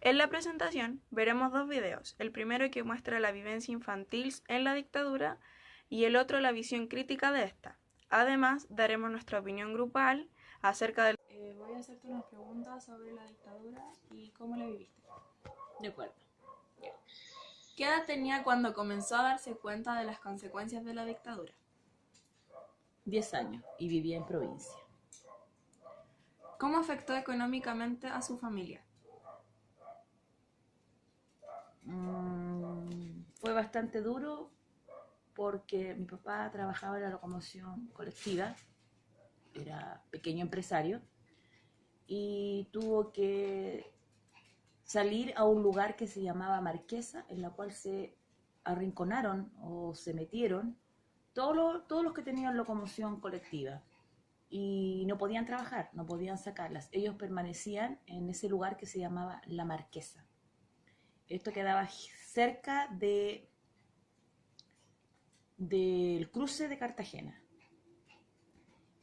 En la presentación veremos dos videos, el primero que muestra la vivencia infantil en la dictadura y el otro la visión crítica de esta. Además, daremos nuestra opinión grupal acerca del... voy a hacerte unas preguntas sobre la dictadura y cómo la viviste. De acuerdo. ¿Qué edad tenía cuando comenzó a darse cuenta de las consecuencias de la dictadura? 10 años y vivía en provincia. ¿Cómo afectó económicamente a su familia? Fue bastante duro porque mi papá trabajaba en la locomoción colectiva, era pequeño empresario, y tuvo que salir a un lugar que se llamaba Marquesa, en la cual se arrinconaron o se metieron todos los que tenían locomoción colectiva y no podían trabajar, no podían sacarlas. Ellos permanecían en ese lugar que se llamaba La Marquesa. Esto quedaba cerca del cruce de Cartagena.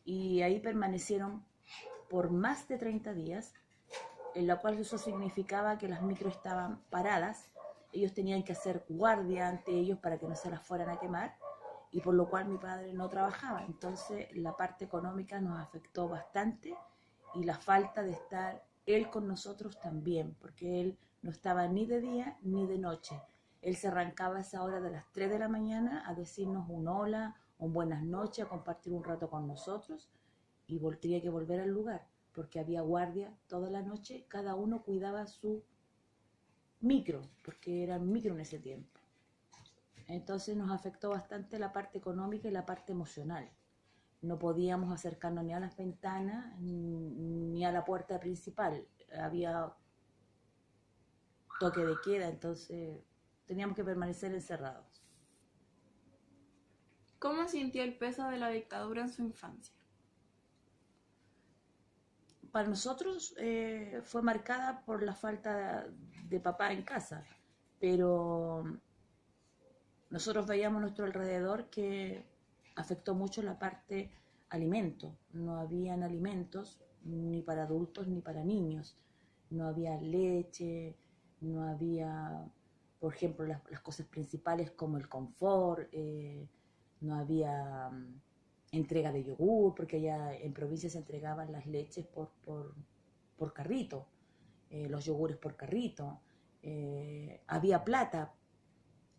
Y ahí permanecieron por más de 30 días, en la cual eso significaba que las micros estaban paradas, ellos tenían que hacer guardia ante ellos para que no se las fueran a quemar, y por lo cual mi padre no trabajaba. Entonces la parte económica nos afectó bastante y la falta de estar él con nosotros también, porque él no estaba ni de día ni de noche. Él se arrancaba a esa hora de las 3 de la mañana a decirnos un hola, un buenas noches, a compartir un rato con nosotros, y tenía que volver al lugar, porque había guardia toda la noche, cada uno cuidaba su micro, porque eran micro en ese tiempo. Entonces nos afectó bastante la parte económica y la parte emocional. No podíamos acercarnos ni a las ventanas ni a la puerta principal. Había toque de queda, entonces teníamos que permanecer encerrados. ¿Cómo sintió el peso de la dictadura en su infancia? Para nosotros fue marcada por la falta de papá en casa, pero nosotros veíamos a nuestro alrededor que afectó mucho la parte alimento. No habían alimentos ni para adultos ni para niños. No había leche, no había, por ejemplo, las cosas principales como el confort, no había entrega de yogur, porque allá en provincia se entregaban las leches por carrito, los yogures por carrito. Había plata,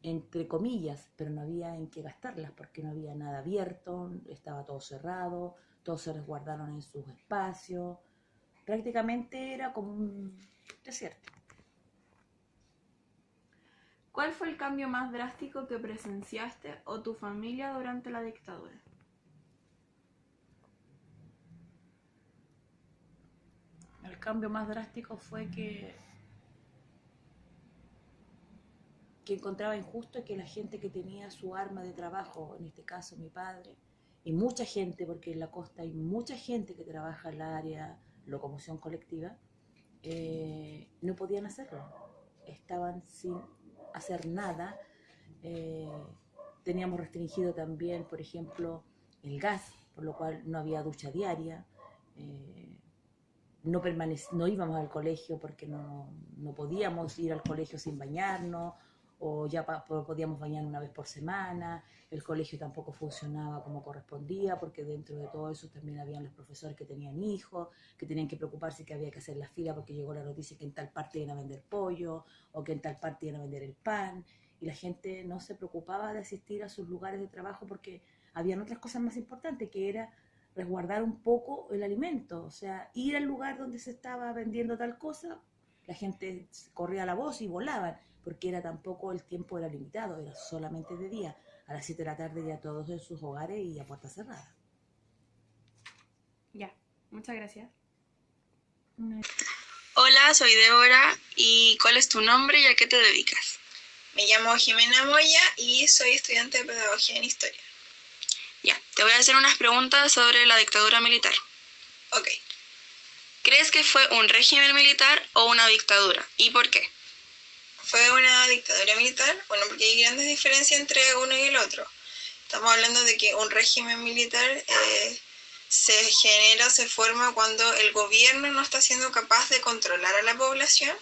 entre comillas, pero no había en qué gastarlas porque no había nada abierto, estaba todo cerrado, todos se resguardaron en sus espacios, prácticamente era como un desierto. ¿Cuál fue el cambio más drástico que presenciaste o tu familia durante la dictadura? El cambio más drástico fue que encontraba injusto que la gente que tenía su arma de trabajo, en este caso mi padre, y mucha gente, porque en la costa hay mucha gente que trabaja en la área locomoción colectiva, no podían hacerlo. Estaban sin hacer nada. Teníamos restringido también, por ejemplo, el gas, por lo cual no había ducha diaria. No íbamos al colegio porque no podíamos ir al colegio sin bañarnos, o ya podíamos bañar una vez por semana. El colegio tampoco funcionaba como correspondía, porque dentro de todo eso también habían los profesores que tenían hijos, que tenían que preocuparse que había que hacer la fila porque llegó la noticia que en tal parte iban a vender pollo, o que en tal parte iban a vender el pan, y la gente no se preocupaba de asistir a sus lugares de trabajo porque habían otras cosas más importantes, que era resguardar un poco el alimento. O sea, ir al lugar donde se estaba vendiendo tal cosa, la gente corría la voz y volaban, porque era tampoco el tiempo era limitado, era solamente de día. A las 7 de la tarde ya todos en sus hogares y a puerta cerrada. Ya, muchas gracias. Hola, soy Débora. ¿Y cuál es tu nombre y a qué te dedicas? Me llamo Jimena Moya y soy estudiante de Pedagogía en Historia. Ya, te voy a hacer unas preguntas sobre la dictadura militar. Ok. ¿Crees que fue un régimen militar o una dictadura? ¿Y por qué? Fue una dictadura militar, bueno, porque hay grandes diferencias entre uno y el otro. Estamos hablando de que un régimen militar se forma cuando el gobierno no está siendo capaz de controlar a la población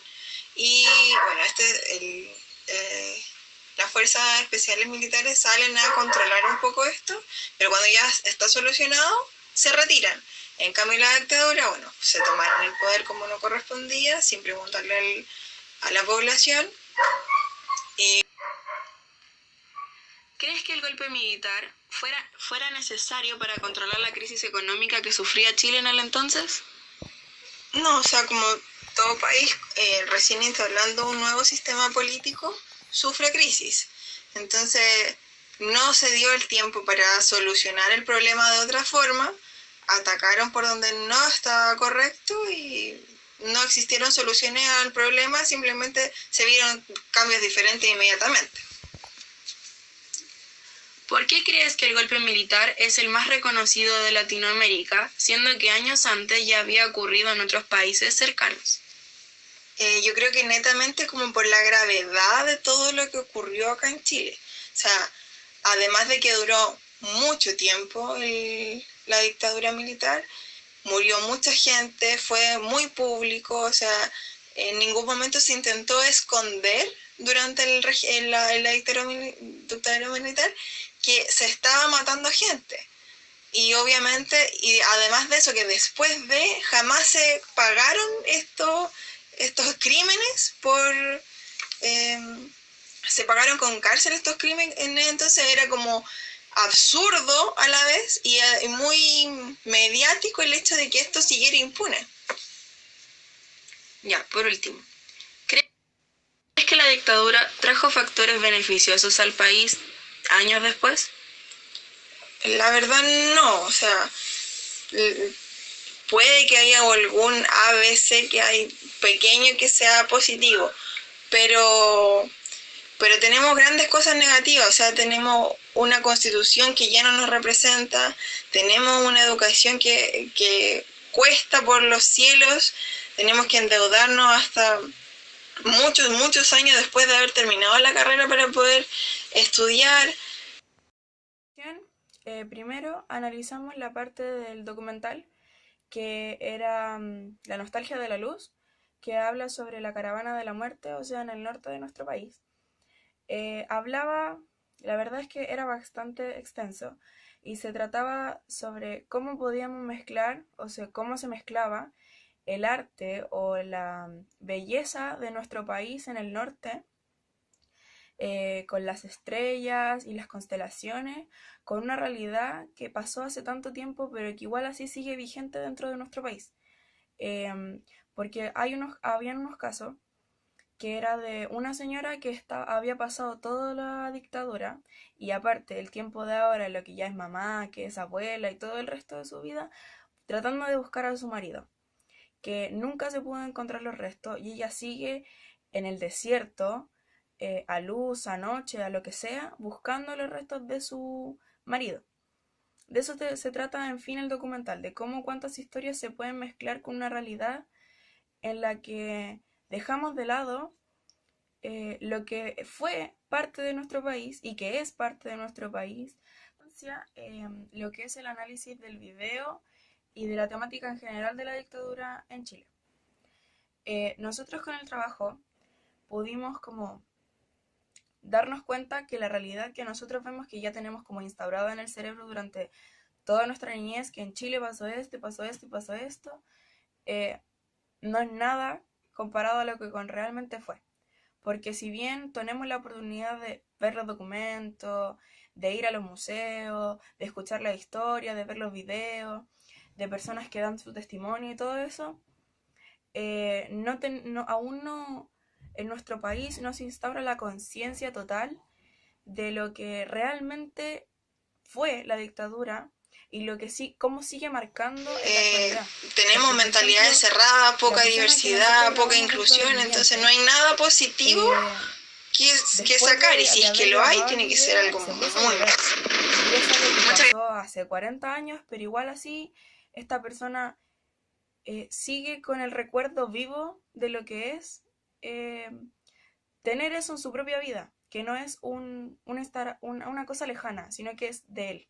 Y bueno, las fuerzas especiales militares salen a controlar un poco esto, pero cuando ya está solucionado, se retiran. En cambio, la dictadura, bueno, se tomaron el poder como no correspondía, sin preguntarle a la población. ¿Crees que el golpe militar fuera necesario para controlar la crisis económica que sufría Chile en el entonces? No, o sea, como todo país recién instalando un nuevo sistema político, sufre crisis. Entonces, no se dio el tiempo para solucionar el problema de otra forma, atacaron por donde no estaba correcto y no existieron soluciones al problema, simplemente se vieron cambios diferentes inmediatamente. ¿Por qué crees que el golpe militar es el más reconocido de Latinoamérica, siendo que años antes ya había ocurrido en otros países cercanos? Yo creo que netamente como por la gravedad de todo lo que ocurrió acá en Chile. O sea, además de que duró mucho tiempo la dictadura militar, murió mucha gente, fue muy público, o sea, en ningún momento se intentó esconder durante la dictadura militar que se estaba matando gente. Y obviamente, y además de eso, que después de jamás se pagaron estos crímenes se pagaron con cárcel estos crímenes, entonces era como absurdo a la vez y muy mediático el hecho de que esto siguiera impune. Ya, por último, ¿crees que la dictadura trajo factores beneficiosos al país años después? La verdad no, o sea, puede que haya algún ABC que hay pequeño que sea positivo, pero tenemos grandes cosas negativas, o sea, tenemos una constitución que ya no nos representa, tenemos una educación que cuesta por los cielos, tenemos que endeudarnos hasta muchos años después de haber terminado la carrera para poder estudiar. Primero analizamos la parte del documental que era La nostalgia de la luz, que habla sobre la caravana de la muerte, o sea, en el norte de nuestro país. Hablaba, la verdad es que era bastante extenso, y se trataba sobre cómo podíamos mezclar, o sea, cómo se mezclaba el arte o la belleza de nuestro país en el norte, con las estrellas y las constelaciones, con una realidad que pasó hace tanto tiempo, pero que igual así sigue vigente dentro de nuestro país. Porque habían unos casos que era de una señora que había pasado toda la dictadura y aparte el tiempo de ahora, lo que ya es mamá, que es abuela y todo el resto de su vida, tratando de buscar a su marido, que nunca se pudo encontrar los restos y ella sigue en el desierto, a luz, a noche, a lo que sea, buscando los restos de su marido. De eso se trata, en fin, el documental, de cómo cuántas historias se pueden mezclar con una realidad en la que dejamos de lado lo que fue parte de nuestro país y que es parte de nuestro país, lo que es el análisis del video y de la temática en general de la dictadura en Chile. Nosotros con el trabajo pudimos como darnos cuenta que la realidad que nosotros vemos que ya tenemos como instaurada en el cerebro durante toda nuestra niñez, que en Chile pasó esto, pasó esto y pasó esto, no es nada comparado a lo que realmente fue. Porque si bien tenemos la oportunidad de ver los documentos, de ir a los museos, de escuchar la historia, de ver los videos, de personas que dan su testimonio y todo eso, aún no en nuestro país no se instaura la conciencia total de lo que realmente fue la dictadura y lo que cómo sigue marcando en la actualidad. Tenemos Porque, mentalidades cerradas, poca diversidad, poca inclusión, entonces no hay nada positivo que sacar, y si es que lo hay, tiene que ser algo muy malo. Y eso es lo que pasó hace 40 años, pero igual así esta persona sigue con el recuerdo vivo de lo que es tener eso en su propia vida, que no es una cosa lejana, sino que es de él.